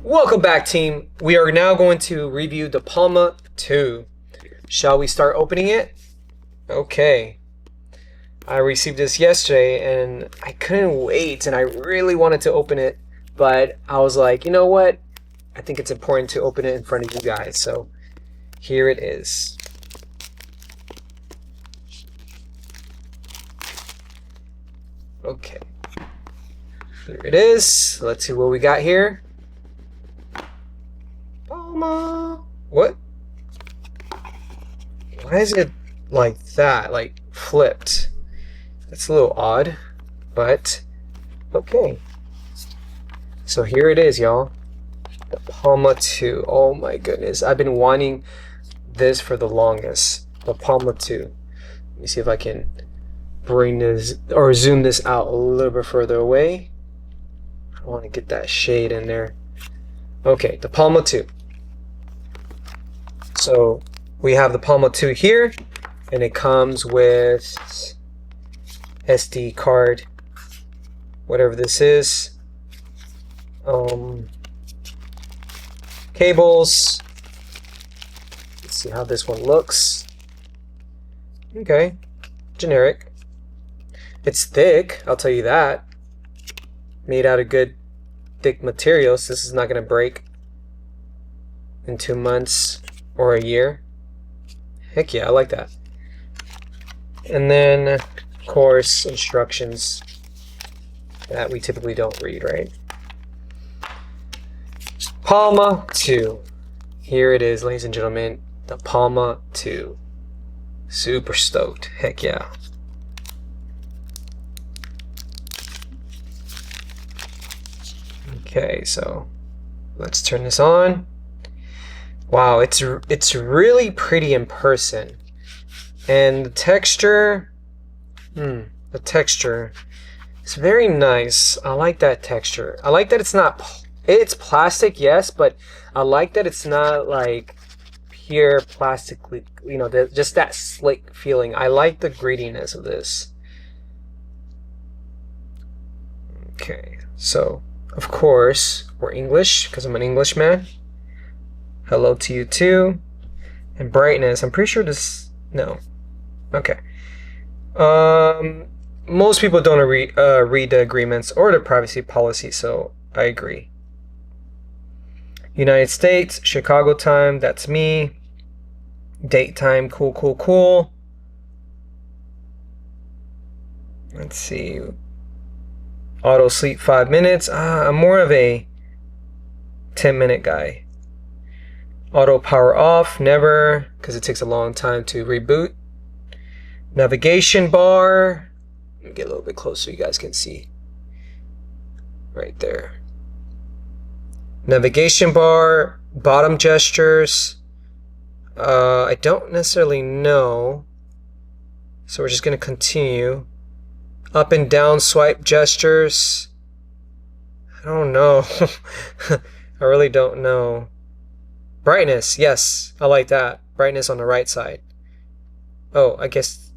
Welcome back, team. We are now going to review the Palma 2. Shall we start opening it? Okay. I received this yesterday and I couldn't wait and I really wanted to open it, but I was like, you know what? I think it's important to open it in front of you guys. So here it is. Okay. Here it is. Let's see what we got here. Palma. What? Why is it like that? Like flipped? That's a little odd, but okay. So here it is, y'all. The Palma 2. Oh my goodness. I've been wanting this for the longest. The Palma 2. Let me see if I can bring this or zoom this out a little bit further away. I want to get that shade in there. Okay, the Palma 2. So we have the Palma 2 here, and it comes with SD card, whatever this is, cables. Let's see how this one looks. Okay, generic. It's thick, I'll tell you that. Made out of good thick materials. This is not going to break in 2 months or a year. Heck yeah, I like that. And then, of course, instructions that we typically don't read, right? Palma 2. Here it is, ladies and gentlemen. The Palma 2. Super stoked. Heck yeah. Okay, so let's turn this on. Wow, it's really pretty in person, and the texture, the texture is very nice. I like that texture. I like that it's plastic, yes, but I like that it's not like pure plastically, you know, just that slick feeling. I like the grittiness of this. Okay, so of course we're English because I'm an Englishman. Hello to you too. And brightness, I'm pretty sure this, no. Okay. Most people don't read the agreements or the privacy policy, so I agree. United States, Chicago time, that's me. Date time, cool. Let's see. Auto sleep 5 minutes. I'm more of a 10-minute guy. Auto power off, never, because it takes a long time to reboot. Navigation bar. Let me get a little bit closer so you guys can see. Right there. Navigation bar, bottom gestures. I don't necessarily know. So we're just going to continue. Up and down swipe gestures. I don't know. I really don't know. Brightness, yes, I like that. Brightness on the right side. Oh, I guess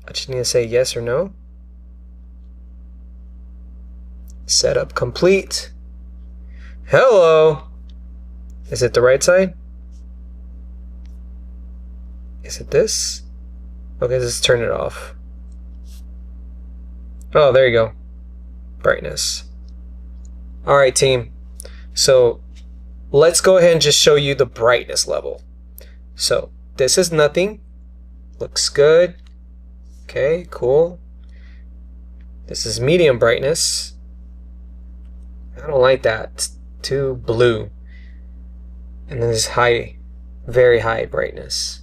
I just need to say yes or no. Setup complete. Hello. Is it the right side? Is it this? Okay, let's turn it off. Oh, there you go. Brightness. All right, team. So let's go ahead and just show you the brightness level. So this is nothing. Looks good. Okay, cool. This is medium brightness. I don't like that. It's too blue. And then this is high, very high brightness.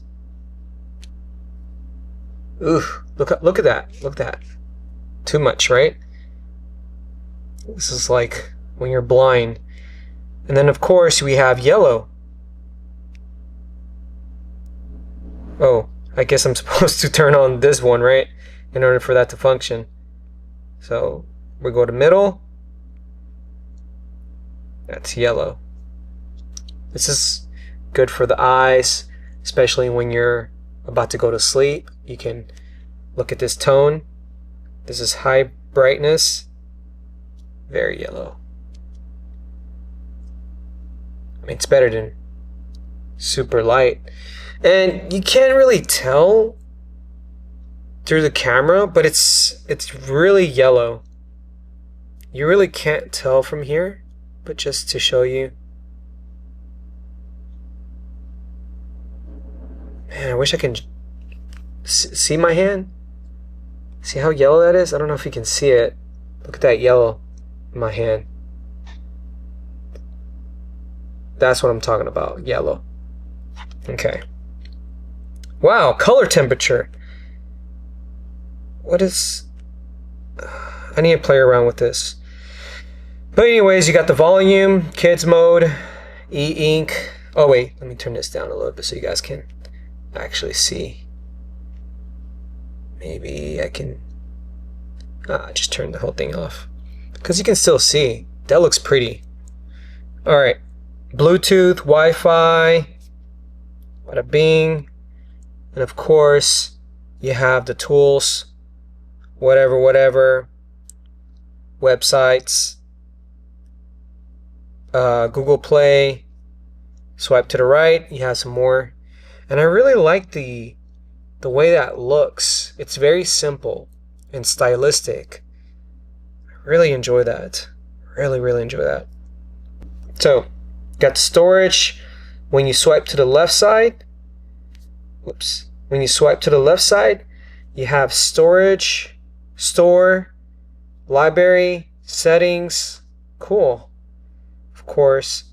Ooh, look at that. Look at that. Too much, right? This is like when you're blind. And then, of course, we have yellow. Oh, I guess I'm supposed to turn on this one, right? In order for that to function. So we go to middle. That's yellow. This is good for the eyes, especially when you're about to go to sleep. You can look at this tone. This is high brightness. Very yellow. I mean, it's better than super light. And you can't really tell through the camera, but it's really yellow. You really can't tell from here, but just to show you. Man, I wish I can see my hand. See how yellow that is? I don't know if you can see it. Look at that yellow in my hand. That's what I'm talking about, yellow. Okay. Wow, color temperature. What is... I need to play around with this. But anyways, you got the volume, kids mode, Eink. Oh wait, let me turn this down a little bit so you guys can actually see. Maybe I can just turn the whole thing off, because you can still see. That looks pretty. Alright, Bluetooth, Wi-Fi, bada bing. And of course, you have the tools, whatever, websites, Google Play. Swipe to the right, you have some more. And I really like the way that looks. It's very simple and stylistic. I really enjoy that. Really enjoy that. So, got storage. When you swipe to the left side, whoops. When you swipe to the left side, you have storage, store, library, settings. Cool. Of course.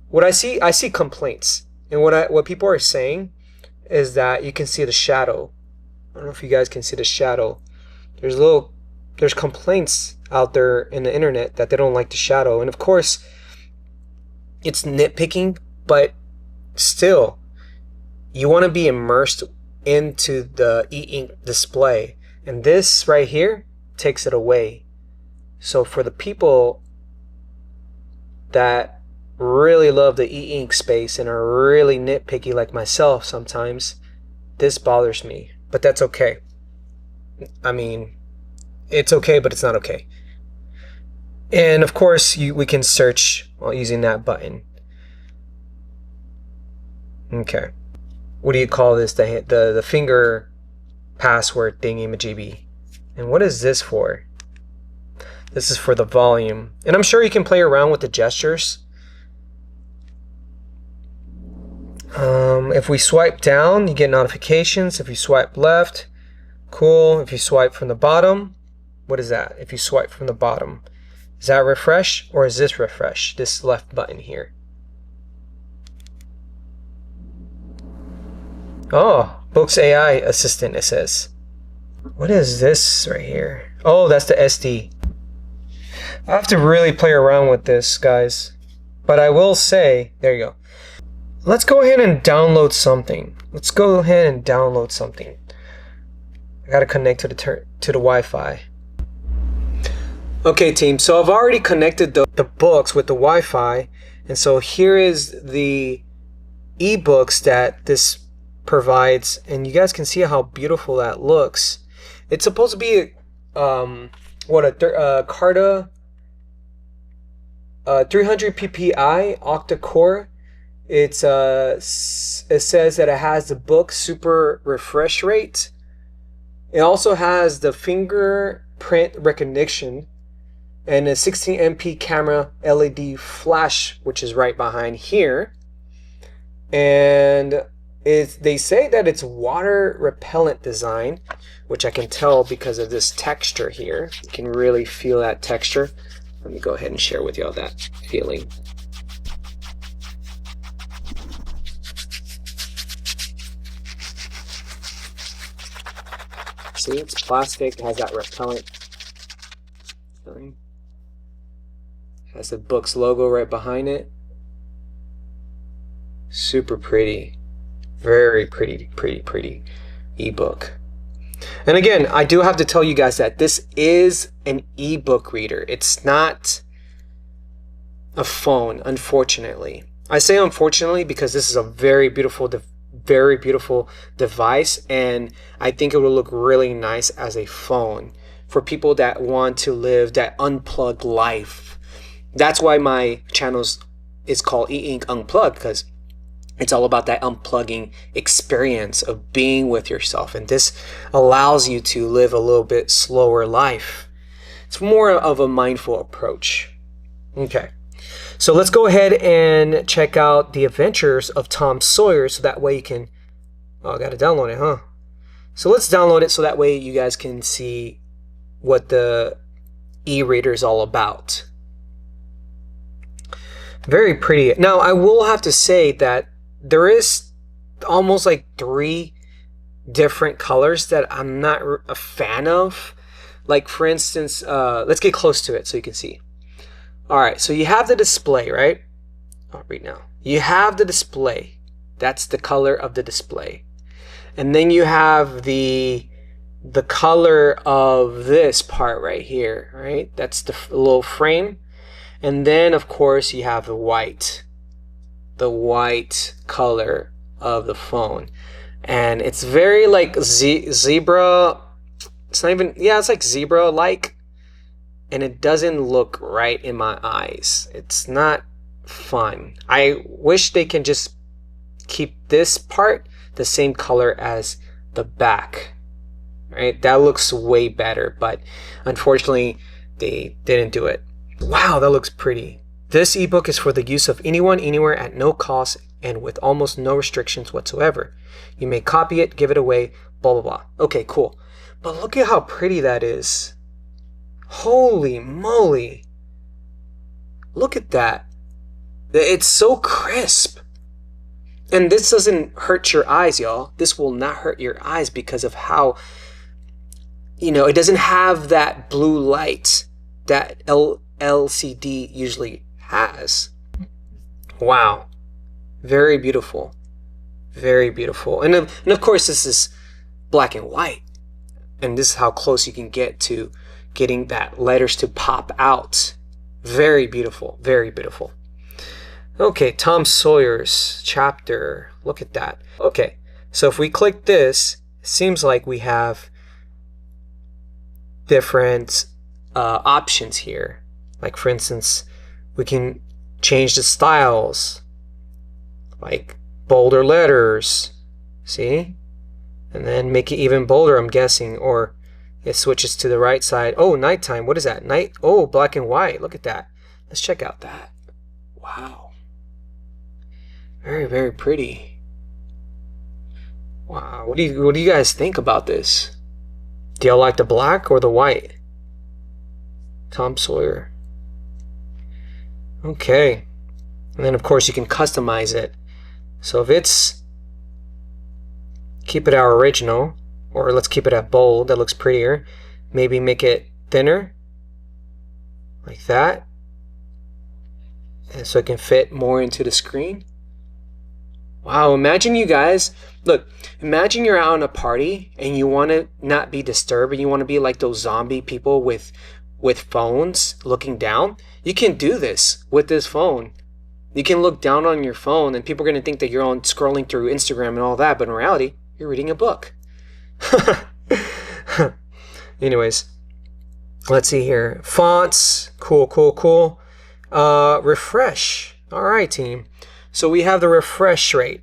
What I see complaints. And what people are saying is that you can see the shadow. I don't know if you guys can see the shadow. There's complaints out there in the internet that they don't like the shadow. And of course, it's nitpicking, but still, you want to be immersed into the e-ink display. And this right here takes it away. So for the people that really love the e-ink space and are really nitpicky like myself sometimes, this bothers me. But that's okay. I mean, it's okay, but it's not okay. And of course, we can search while using that button. Okay. What do you call this? The finger password thingy majiggy. And what is this for? This is for the volume. And I'm sure you can play around with the gestures. If we swipe down, you get notifications. If you swipe left, cool. If you swipe from the bottom, what is that? If you swipe from the bottom, is that refresh or is this refresh? This left button here. Oh, Boox AI Assistant, it says. What is this right here? Oh, that's the SD. I have to really play around with this, guys. But I will say, there you go. Let's go ahead and download something. Let's go ahead and download something. I gotta connect to the Wi-Fi. Okay, team. So I've already connected the books with the Wi-Fi, and so here is the ebooks that this provides, and you guys can see how beautiful that looks. It's supposed to be Carta 300 ppi octa-core. It says that it has the book super refresh rate. It also has the fingerprint recognition and a 16 MP camera LED flash, which is right behind here. And they say that it's water repellent design, which I can tell because of this texture here. You can really feel that texture. Let me go ahead and share with y'all that feeling. See, it's plastic, it has that repellent feeling. Has the Boox logo right behind it. Super pretty. Very pretty ebook. And again, I do have to tell you guys that this is an ebook reader. It's not a phone, unfortunately. I say unfortunately because this is a very beautiful device, and I think it will look really nice as a phone for people that want to live that unplugged life. That's why my channel's is called E-Ink Unplugged, because it's all about that unplugging experience of being with yourself. And this allows you to live a little bit slower life. It's more of a mindful approach. Okay. So let's go ahead and check out The Adventures of Tom Sawyer, so that way you can... Oh, I got to download it, huh? So let's download it so that way you guys can see what the e-reader is all about. Very pretty. Now, I will have to say that there is almost like 3 different colors that I'm not a fan of. Like, for instance, let's get close to it so you can see. All right, so you have the display, right? I'll read now. You have the display. That's the color of the display. And then you have the color of this part right here, right? That's the little frame. And then, of course, you have the white color of the phone. And it's very like zebra. It's not even, yeah, it's like zebra-like. And it doesn't look right in my eyes. It's not fun. I wish they can just keep this part the same color as the back, right? That looks way better, but unfortunately they didn't do it. Wow, that looks pretty. This ebook is for the use of anyone, anywhere, at no cost and with almost no restrictions whatsoever. You may copy it, give it away, blah, blah, blah. Okay, cool. But look at how pretty that is. Holy moly. Look at that. It's so crisp. And this doesn't hurt your eyes, y'all. This will not hurt your eyes because of how, it doesn't have that blue light that LCD usually has. Wow. Very beautiful. Very beautiful. And of course, this is black and white. And this is how close you can get to getting that letters to pop out. Very beautiful. Very beautiful. Okay, Tom Sawyer's chapter. Look at that. Okay, so if we click this, it seems like we have different options here. Like, for instance, we can change the styles, like bolder letters, see? And then make it even bolder, I'm guessing, or it switches to the right side. Oh, nighttime. What is that? Night? Oh, black and white. Look at that. Let's check out that. Wow. Very, very pretty. Wow. What do you guys think about this? Do y'all like the black or the white? Tom Sawyer. Okay. And then, of course, you can customize it. So if it's... keep it our original, or let's keep it at bold, that looks prettier. Maybe make it thinner, like that, and so it can fit more into the screen. Wow, imagine you guys, look, imagine you're out on a party and you want to not be disturbed and you want to be like those zombie people with phones looking down. You can do this with this phone. You can look down on your phone and people are going to think that you're on scrolling through Instagram and all that, but in reality, you're reading a book. Anyways, let's see here. Fonts, cool. Refresh. All right, team. So we have the refresh rate.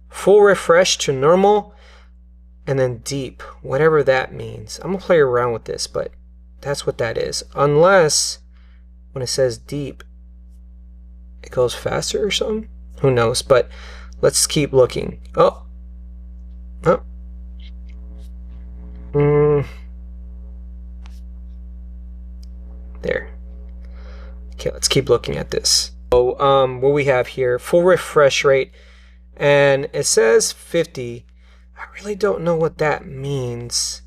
Full refresh to normal, and then deep, whatever that means. I'm gonna play around with this, but that's what that is. Unless when it says deep, it goes faster or something. Who knows? But let's keep looking. Oh. There. Okay, let's keep looking at this. So, what we have here, full refresh rate, and it says 50. I really don't know what that means,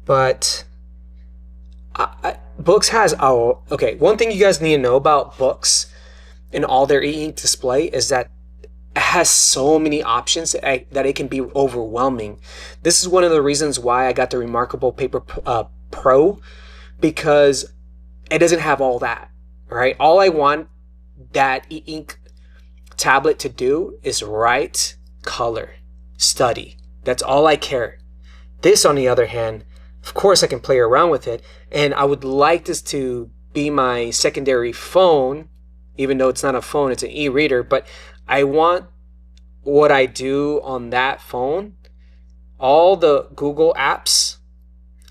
but Boox has okay. One thing you guys need to know about Boox and all their e-ink display is that it has so many options that it can be overwhelming. This is one of the reasons why I got the Remarkable Paper Pro, because it doesn't have all that, right? All I want that e-ink tablet to do is write, color, study. That's all I care. This, on the other hand, of course I can play around with it, and I would like this to be my secondary phone, even though it's not a phone, it's an e-reader, but I want what I do on that phone, all the Google apps,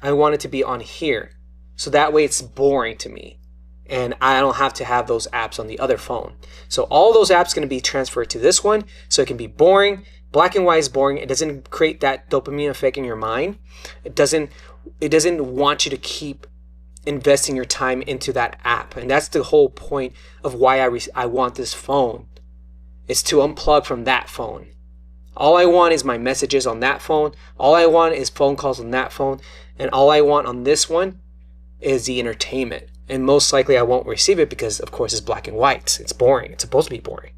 I want it to be on here. So that way it's boring to me and I don't have to have those apps on the other phone. So all those apps going to be transferred to this one, so it can be boring. Black and white is boring. It doesn't create that dopamine effect in your mind. It doesn't want you to keep investing your time into that app. And that's the whole point of why I want this phone, is to unplug from that phone. All I want is my messages on that phone. All I want is phone calls on that phone. And all I want on this one is the entertainment. And most likely I won't receive it because, of course, it's black and white. It's boring. It's supposed to be boring.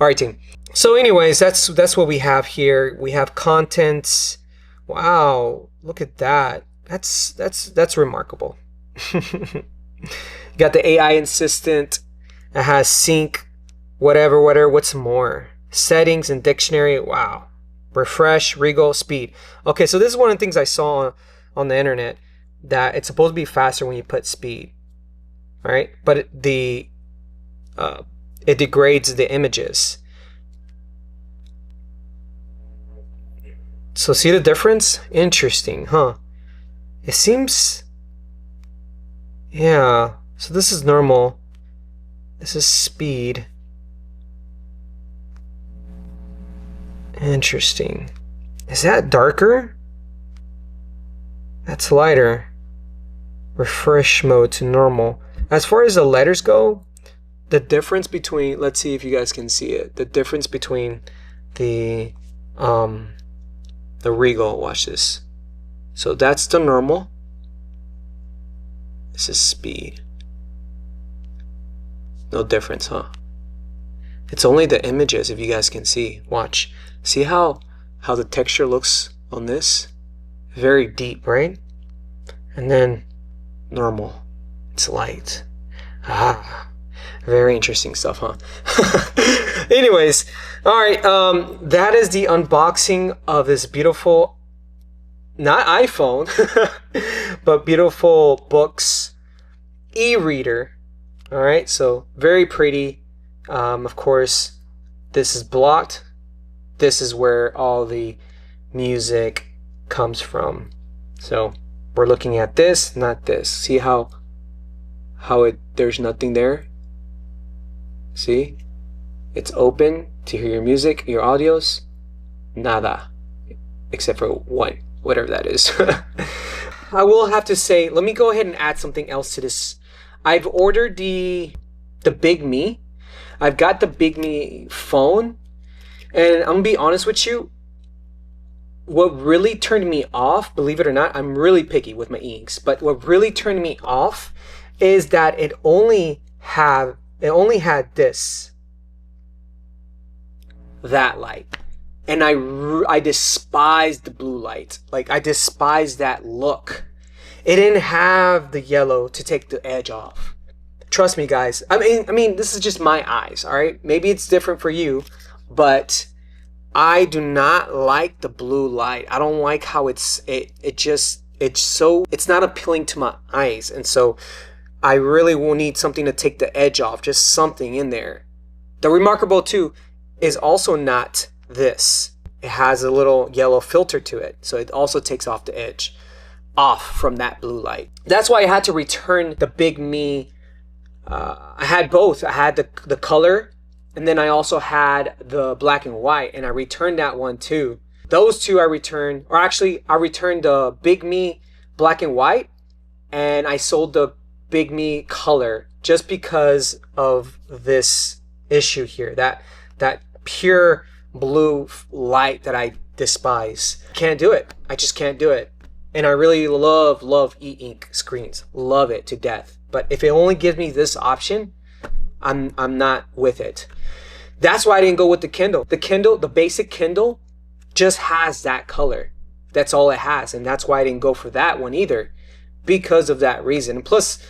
All right, team. So anyways, that's what we have here. We have content. Wow, look at that. That's remarkable. You got the AI assistant. It has sync, whatever. What's more? Settings and dictionary. Wow. Refresh, regal, speed. Okay, so this is one of the things I saw on the internet, that it's supposed to be faster when you put speed. All right, but it degrades the images. So see the difference? Interesting, huh? It seems, yeah. So this is normal. This is speed. Interesting. Is that darker? That's lighter. Refresh mode to normal. As far as the letters go, the difference between, let's see if you guys can see it. The difference between the regal, watch this. So that's the normal. This is speed. No difference, huh? It's only the images, if you guys can see. Watch. See how the texture looks on this? Very deep, right? And then normal. It's light. Ah, very interesting stuff, huh? Anyways, all right. That is the unboxing of this beautiful, not iPhone, but beautiful Boox e-reader. All right, so very pretty. Of course, this is blocked. This is where all the music comes from. So we're looking at this, not this. See how there's nothing there? See? It's open to hear your music, your audios. Nada. Except for one, whatever that is. I will have to say, let me go ahead and add something else to this. I've ordered the Big Me. I've got the Big Me phone. And I'm gonna be honest with you, what really turned me off, believe it or not, I'm really picky with my Einks, but what really turned me off is that it only had that light. And I despised the blue light. Like, I despised that look. It didn't have the yellow to take the edge off. Trust me, guys. I mean, this is just my eyes, all right? Maybe it's different for you, but I do not like the blue light. I don't like how it's not appealing to my eyes. And so I really will need something to take the edge off, just something in there. The Remarkable 2 is also not this. It has a little yellow filter to it, so it also takes off the edge off from that blue light. That's why I had to return the Big Me. I had both. I had the color, and then I also had the black and white, and I returned that one too. Those two I returned, or actually I returned the Big Me black and white, and I sold the Big Me color just because of this issue here, that pure blue light that I despise. Can't do it. I just can't do it. And I really love e-ink screens. Love it to death. But if it only gives me this option, I'm not with it. That's why I didn't go with the Kindle. The basic Kindle just has that color. That's all it has. And that's why I didn't go for that one either, because of that reason. Plus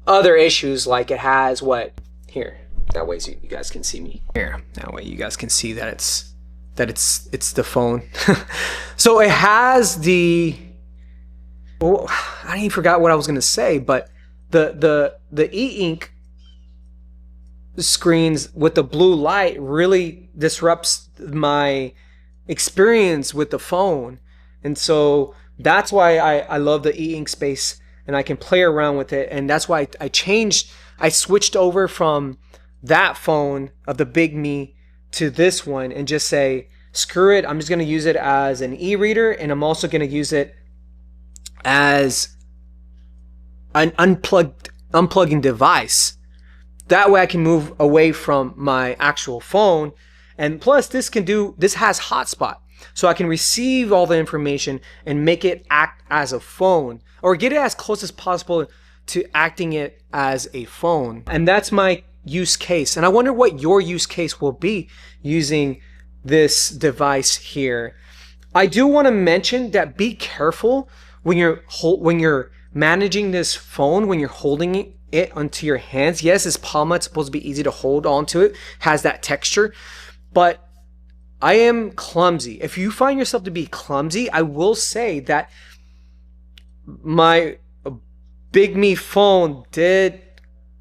other issues, like it has what? Here. That way so you guys can see me. Here. That way you guys can see that it's the phone. So it has the, oh, I even forgot what I was gonna say, but the e-ink screens with the blue light really disrupts my experience with the phone. And so that's why I love the e-ink space, and I can play around with it. And that's why I switched over from that phone of the Big Me to this one and just say, screw it, I'm just going to use it as an e-reader, and I'm also going to use it as an unplugging device. That way I can move away from my actual phone. And plus this has hotspot. So I can receive all the information and make it act as a phone, or get it as close as possible to acting it as a phone. And that's my use case. And I wonder what your use case will be using this device here. I do want to mention that be careful when you're managing this phone, when you're holding it onto your hands. Yes, it's Palma, it's supposed to be easy to hold onto it, has that texture, but I am clumsy. If you find yourself to be clumsy, I will say that my Big Me phone did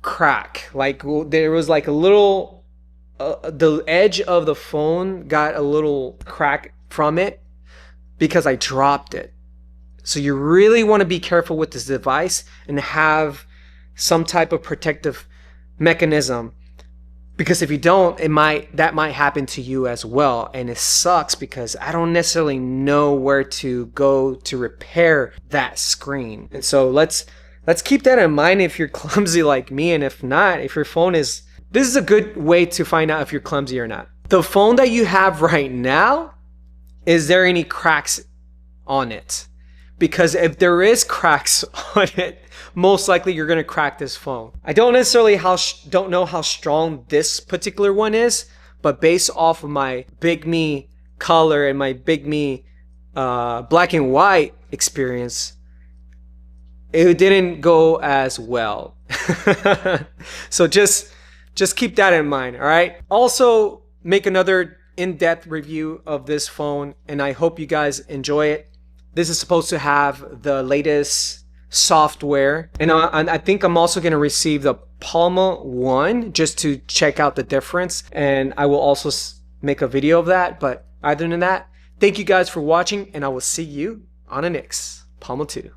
crack. Like there was like a little, the edge of the phone got a little crack from it because I dropped it. So you really want to be careful with this device and have some type of protective mechanism, because if you don't, that might happen to you as well. And it sucks because I don't necessarily know where to go to repair that screen. And so let's keep that in mind if you're clumsy like me, and if not, if your phone is, this is a good way to find out if you're clumsy or not. The phone that you have right now, is there any cracks on it? Because if there is cracks on it, most likely you're going to crack this phone. I don't necessarily don't know how strong this particular one is, but based off of my Big Me color and my Big Me black and white experience, it didn't go as well. So just keep that in mind, all right? Also, make another in-depth review of this phone, and I hope you guys enjoy it. This is supposed to have the latest software, and I think I'm also going to receive the Palma 1 just to check out the difference, and I will also make a video of that. But other than that, thank you guys for watching, and I will see you on the next Palma 2.